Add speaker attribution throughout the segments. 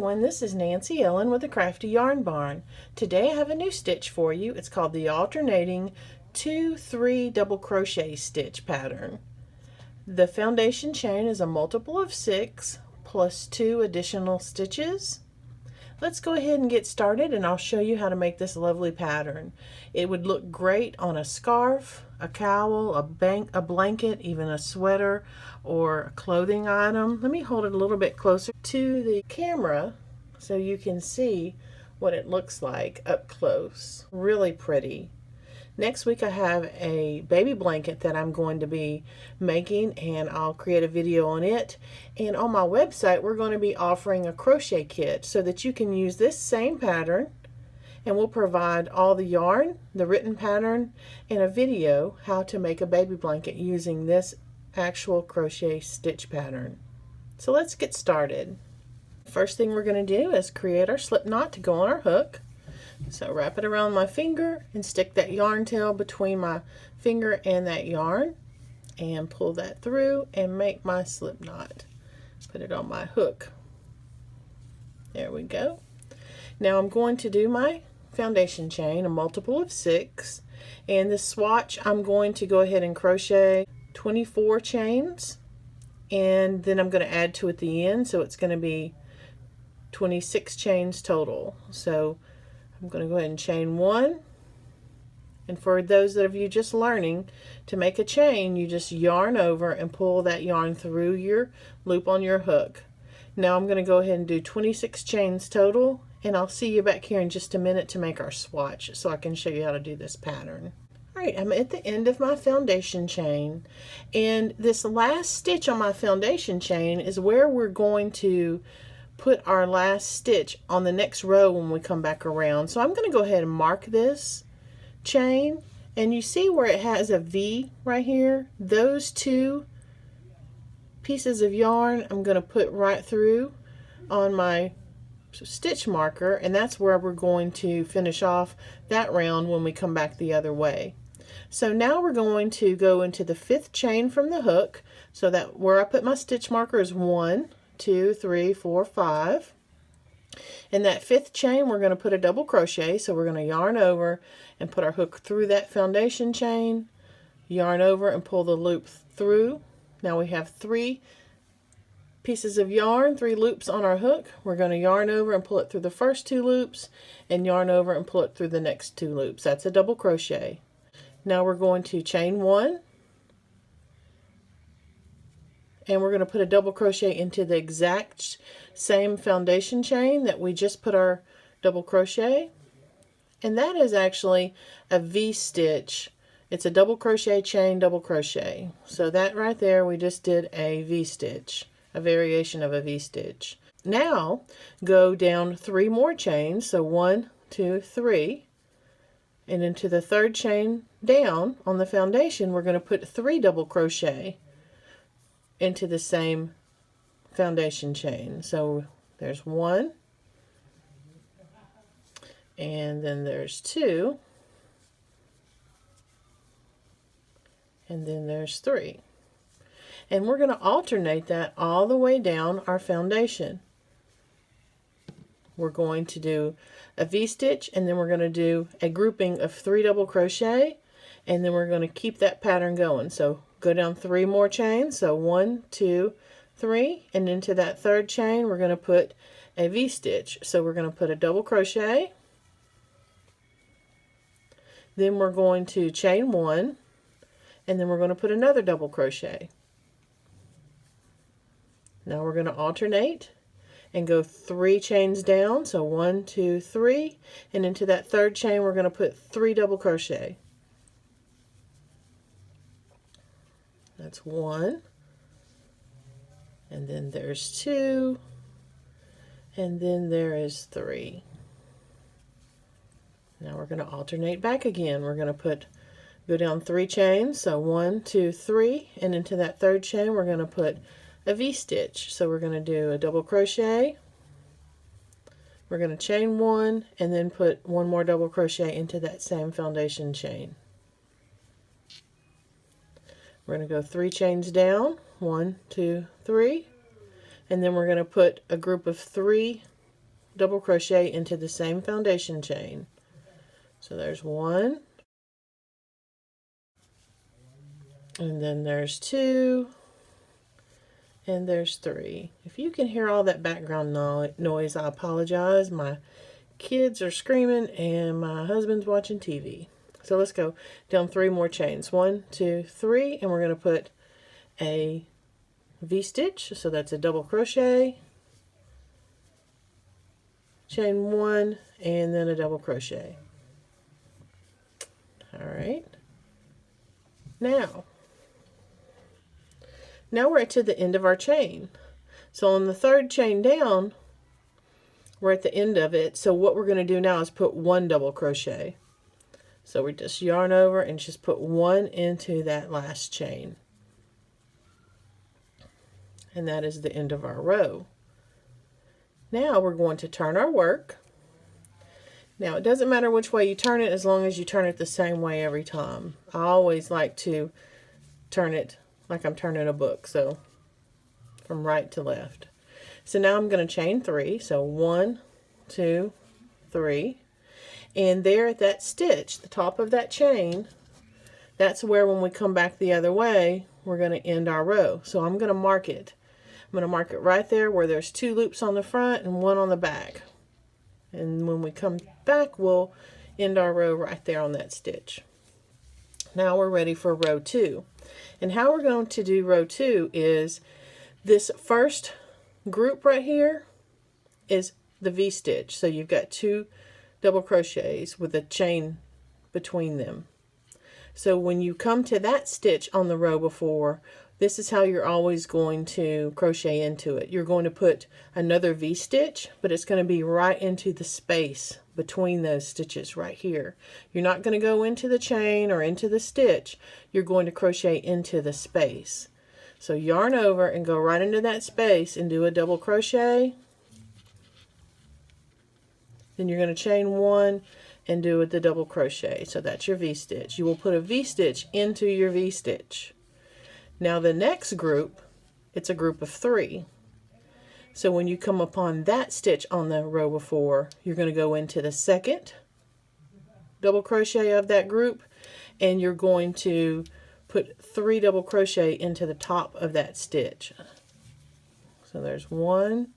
Speaker 1: everyone, this is Nancy Ellen with the Crafty Yarn Barn. Today I have a new stitch for you. It's called the alternating 2-3 double crochet stitch pattern. The foundation chain is a multiple of 6 plus 2 additional stitches. Let's go ahead and get started and I'll show you how to make this lovely pattern. It would look great on a scarf, a cowl, a blanket, even a sweater or a clothing item. Let me hold it a little bit closer to the camera so you can see what it looks like up close. Really pretty. Next week I have a baby blanket that I'm going to be making and I'll create a video on it. And on my website we're going to be offering a crochet kit so that you can use this same pattern, and we'll provide all the yarn, the written pattern, and a video how to make a baby blanket using this actual crochet stitch pattern. So let's get started. First thing we're going to do is create our slip knot to go on our hook. So wrap it around my finger and stick that yarn tail between my finger and that yarn and pull that through and make my slip knot. Put it on my hook. There we go. Now I'm going to do my foundation chain, a multiple of 6, and the swatch I'm going to go ahead and crochet 24 chains, and then I'm going to add 2 at the end, so it's going to be 26 chains total. So I'm going to go ahead and chain 1, and for those of you just learning, to make a chain you just yarn over and pull that yarn through your loop on your hook. Now I'm going to go ahead and do 26 chains total, and I'll see you back here in just a minute to make our swatch so I can show you how to do this pattern. Alright, I'm at the end of my foundation chain, and this last stitch on my foundation chain is where we're going to put our last stitch on the next row when we come back around. So I'm going to go ahead and mark this chain, and you see where it has a V right here? Those 2 pieces of yarn I'm going to put right through on my stitch marker, and that's where we're going to finish off that round when we come back the other way. So now we're going to go into the 5th chain from the hook, so that where I put my stitch marker is 1, 2, 3, 4, 5. In that 5th chain we're going to put a double crochet, so we're going to yarn over and put our hook through that foundation chain, yarn over and pull the loop through. Now we have 3 pieces of yarn, 3 loops on our hook. We're going to yarn over and pull it through the first 2 loops and yarn over and pull it through the next 2 loops. That's a double crochet. Now we're going to chain 1, and we're going to put a double crochet into the exact same foundation chain that we just put our double crochet, and that is actually a V-stitch. It's a double crochet chain double crochet. So that right there, we just did a V-stitch, a variation of a V-stitch. Now go down 3 more chains, so 1, 2, 3, and into the 3rd chain down on the foundation we're going to put 3 double crochet into the same foundation chain. So there's 1, and then there's 2, and then there's 3. And we're going to alternate that all the way down our foundation. We're going to do a V-stitch, and then we're going to do a grouping of 3 double crochet, and then we're going to keep that pattern going. So go down 3 more chains, so 1, 2, 3, and into that 3rd chain we're going to put a V-stitch. So we're going to put a double crochet, then we're going to chain 1, and then we're going to put another double crochet. Now we're going to alternate and go 3 chains down, so 1, 2, 3, and into that 3rd chain we're going to put 3 double crochet. That's 1, and then there's 2, and then there is 3. Now we're going to alternate back again. We're going to go down 3 chains, so 1, 2, 3, and into that 3rd chain we're going to put a V-stitch. So we're going to do a double crochet, we're going to chain 1, and then put 1 more double crochet into that same foundation chain. We're going to go 3 chains down, 1, 2, 3, and then we're going to put a group of 3 double crochet into the same foundation chain. So there's 1, and then there's 2, and there's 3. If you can hear all that background noise, I apologize. My kids are screaming and my husband's watching TV. So let's go down 3 more chains. 1, 2, 3, and we're going to put a V-stitch. So that's a double crochet, chain 1, and then a double crochet. All right. Now we're to the end of our chain. So on the 3rd chain down, we're at the end of it. So what we're going to do now is put 1 double crochet. So we just yarn over and just put 1 into that last chain. And that is the end of our row. Now we're going to turn our work. Now it doesn't matter which way you turn it as long as you turn it the same way every time. I always like to turn it like I'm turning a book, so from right to left. So now I'm going to chain 3. So 1, 2, 3. And there at that stitch, the top of that chain, that's where when we come back the other way, we're going to end our row. So I'm going to mark it. I'm going to mark it right there where there's 2 loops on the front and 1 on the back. And when we come back, we'll end our row right there on that stitch. Now we're ready for row 2. And how we're going to do row 2 is this first group right here is the V-stitch. So you've got 2 double crochets with a chain between them. So when you come to that stitch on the row before, this is how you're always going to crochet into it. You're going to put another V-stitch, but it's going to be right into the space between those stitches right here. You're not going to go into the chain or into the stitch. You're going to crochet into the space. So yarn over and go right into that space and do a double crochet. Then you're going to chain 1 and do the double crochet. So that's your V-stitch. You will put a V-stitch into your V-stitch. Now the next group, it's a group of 3. So when you come upon that stitch on the row before, you're going to go into the second double crochet of that group, and you're going to put 3 double crochet into the top of that stitch. So there's 1,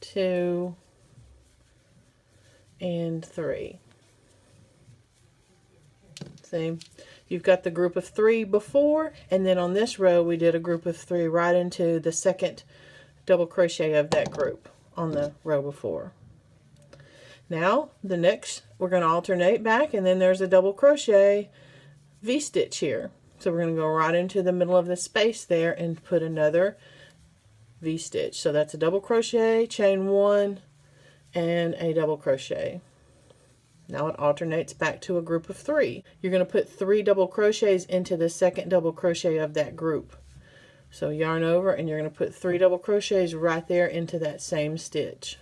Speaker 1: 2, and 3. See, you've got the group of 3 before, and then on this row we did a group of 3 right into the second double crochet of that group on the row before. Now the next, we're going to alternate back, and then there's a double crochet V-stitch here. So we're going to go right into the middle of the space there and put another V-stitch. So that's a double crochet, chain 1, and a double crochet. Now it alternates back to a group of 3. You're going to put 3 double crochets into the second double crochet of that group. So yarn over and you're going to put 3 double crochets right there into that same stitch.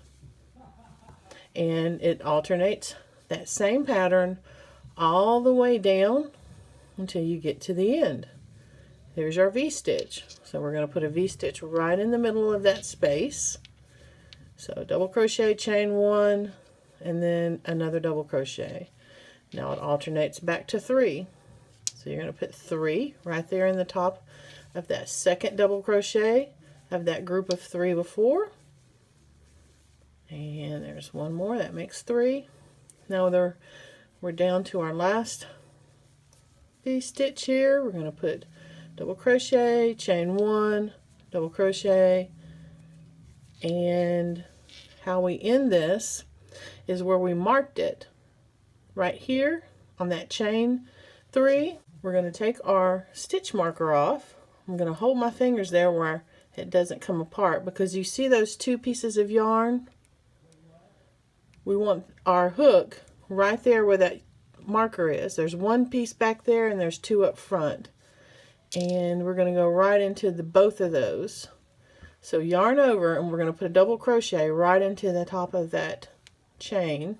Speaker 1: And it alternates that same pattern all the way down until you get to the end. There's our V-stitch. So we're going to put a V-stitch right in the middle of that space. So double crochet, chain 1, and then another double crochet. Now it alternates back to 3. So you're going to put 3 right there in the top of that second double crochet of that group of 3 before. And there's one more, that makes 3. Now we're down to our last V-stitch here. We're going to put double crochet, chain 1, double crochet, and how we end this is where we marked it. Right here on that chain 3, we're going to take our stitch marker off. I'm going to hold my fingers there where it doesn't come apart, because you see those 2 pieces of yarn? We want our hook right there where that marker is. There's 1 piece back there and there's 2 up front. And we're going to go right into both of those. So yarn over and we're going to put a double crochet right into the top of that chain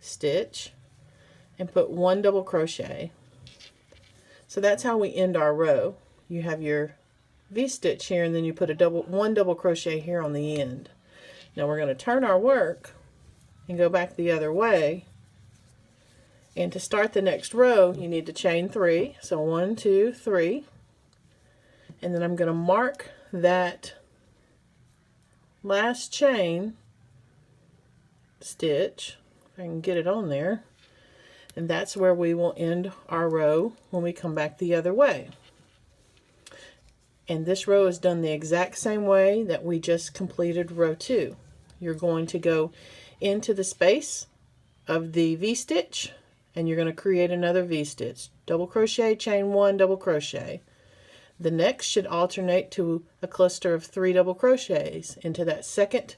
Speaker 1: stitch and put 1 double crochet. So that's how we end our row. You have your V-stitch here, and then you put one double crochet here on the end. Now we're going to turn our work and go back the other way. And to start the next row, you need to chain 3. So 1, 2, 3. And then I'm going to mark that last chain stitch, if I can get it on there. And that's where we will end our row when we come back the other way. And this row is done the exact same way that we just completed row 2. You're going to go into the space of the V-stitch, and you're going to create another V-stitch. Double crochet, chain 1, double crochet. The next should alternate to a cluster of 3 double crochets. Into that second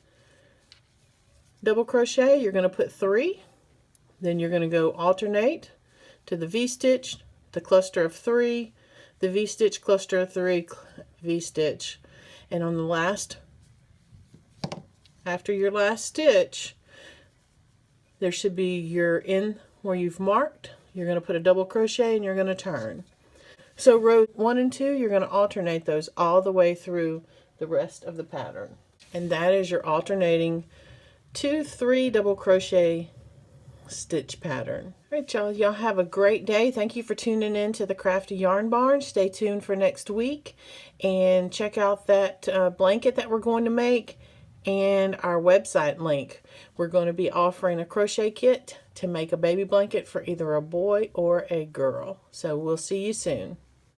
Speaker 1: double crochet, you're going to put 3. Then you're going to go alternate to the V-stitch, the cluster of 3, the V-stitch, cluster of 3, V-stitch. And on the last, after your last stitch, there should be your in where you've marked. You're going to put a double crochet and you're going to turn. So row 1 and 2, you're going to alternate those all the way through the rest of the pattern. And that is your alternating 2, 3 double crochet stitch pattern. All right, y'all have a great day. Thank you for tuning in to the Crafty Yarn Barn. Stay tuned for next week and check out that blanket that we're going to make and our website link. We're going to be offering a crochet kit to make a baby blanket for either a boy or a girl. So we'll see you soon.